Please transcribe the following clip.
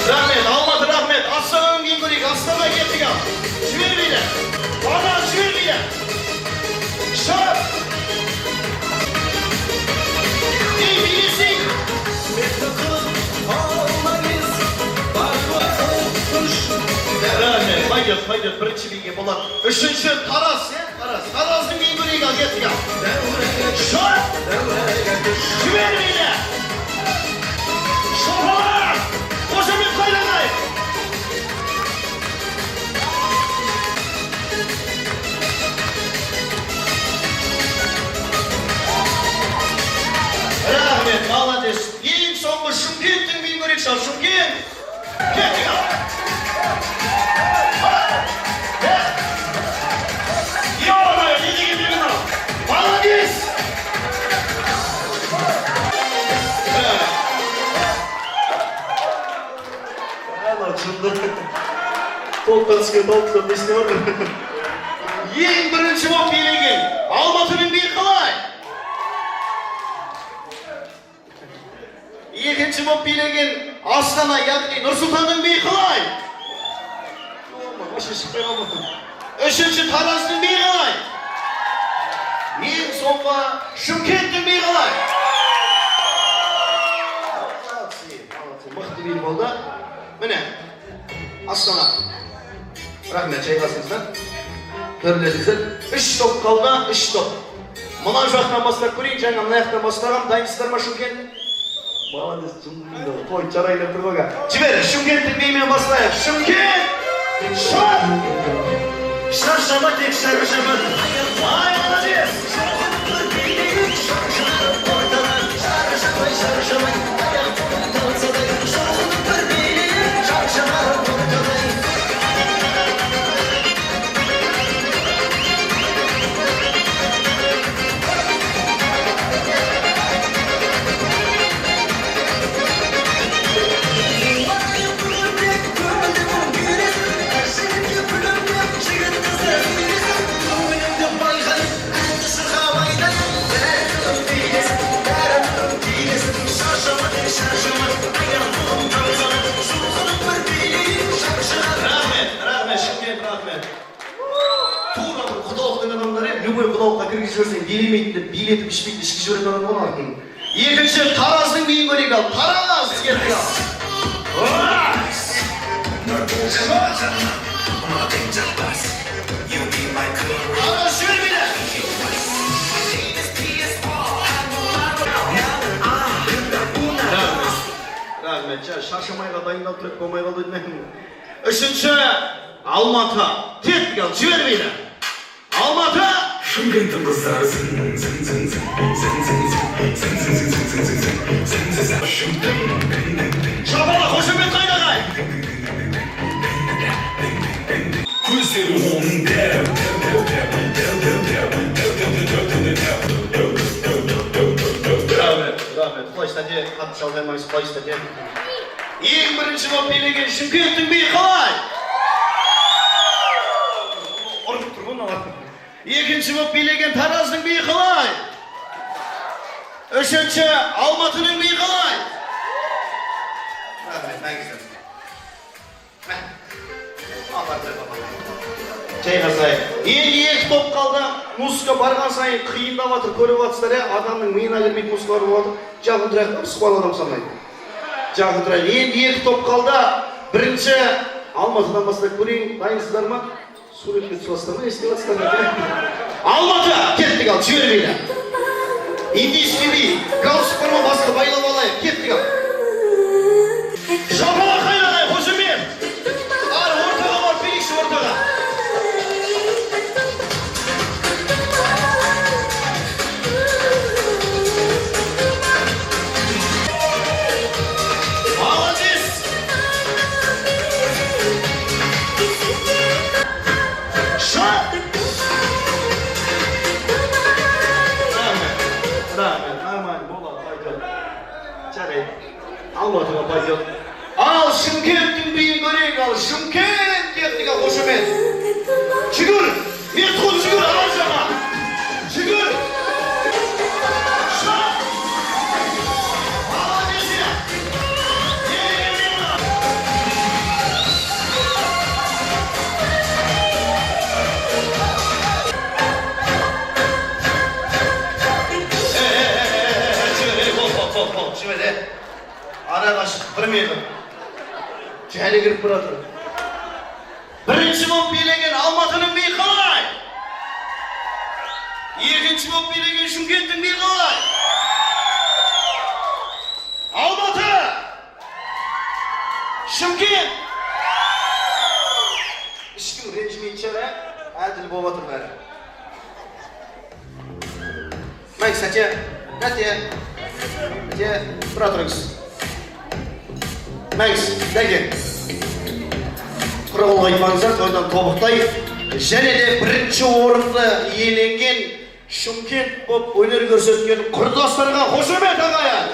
Rahmet, Almadı rahmet. Aslanın Gingurik, aslana getdik al. Şiver bile. Bana şiver bile. Şart. İyi bilirsin. Rahmet, hayır, birinci bilgi bulan. Üçüncü, Taras ya, Taras. Taras'ın Gingurik al, getdik al. Şart. Şiver bile. Şopalar. Koşamet kaylanay. Rahmet, молодец. Ең соңғы Шымкенттің Gingurik шал, Шымкент. Кеттік ал. Ё-моё, не деген деген ал. Молодец. Толықтан несіне бар? Ең бірінші боп билеген Алматының биі қалай? Екінші боп билеген Астана, яғни Нұрсұлтанның биі қалай? Үшінші Тараздың биі қалай? Ең соңғы Шымкенттің биі қалай? Мықты бей болды. Міне, Астана. Рахмет, жайғасыңыздар. Төрлеріңіздер. Үш топ қалды, үш топ. Мына жақтан бастап көрейін, жаңа мына жақтан бастағам. Дайынсыздар ма Шымкент? Молодец, той жарайлап тұр ғой. Жібер, Шымкенттің беймен бастайық. Шымкент! Шар! Шаршама тек шаршама. Ай, молодец! Любой құдалыққа кіргізіп жіберсең, билемейді, билетіп, ішпейді, ішкі жіберетін адам болатын. Екінші, Тараздың биін көрейік ал. Тараз! Кеттік ал. Тараз жібер мені! Рахмет, шаршамайға дайындалып тұрып болмай қалды. Үшінші, Алматы. Кеттік ал, жібер мені! Алматы! Шымкенттің қыздары Шабала, қошемет қайдағай! көздері оның дәу. Рахмет, құлай стадия, қатты шалғаймаңыз, құлай стадия. Ең бірінші боп билеген Шымкенттің биі қалай? Ұрып тұрғын олар. Екінші боп билеген Тараздың биі қалай? Үшінші Алматының биі қалай? Рахмет, мәңгіздер. Жайғасайық. Енді екі топ қалды. Музыка барған сайын қиындап жатыр, көріп жатсыздар, адамның миына келмейді музыкалар болып жатыр. Жақын тұрайық, сұқпал адам санайды. Жақын тұрайық. Енді екі топ қалды. Бірінші Алматыдан бастап көрейін. Дайынсыздар ма? Суретке түсіп ма? Естіп жатсыздар ма? Алматы! Кеттік ал, жібермейді. Индийский би, галстук бар ма басқа байлап алайық. Кеттік ал. Шапала қайрағай, қошемет! Ары ортаға бар, берейікші ортаға. Молодец! Шат! Рахмет, нормально, болады, пойдет. Жарайды. Алматыға пойдет. Ал Шымкенттің биін көрейік ал. Шымкент кеттік ал, қошемет. Жүгір! Метқұл жүгір, ар жама! Жүгір! жібеде. Ара қашық 1 метр. Жайлы кіріп бұратыр. Бірінші боп билеген Алматының би қалай? Екінші боп билеген Шымкенттің би қалай? Алматы! Шымкент! Ешкім ренжімейді шара, әділ болып отыр бәрі. Майк, сәте, тұра тұрыңыз. Мәңіз, дәке. Құрығыл айтмаңыздар, тойдан тобықтай. Және де бірінші орынды иеленген Шымкент боп өнер көрсеткен құрдастарға қошемет ағайын.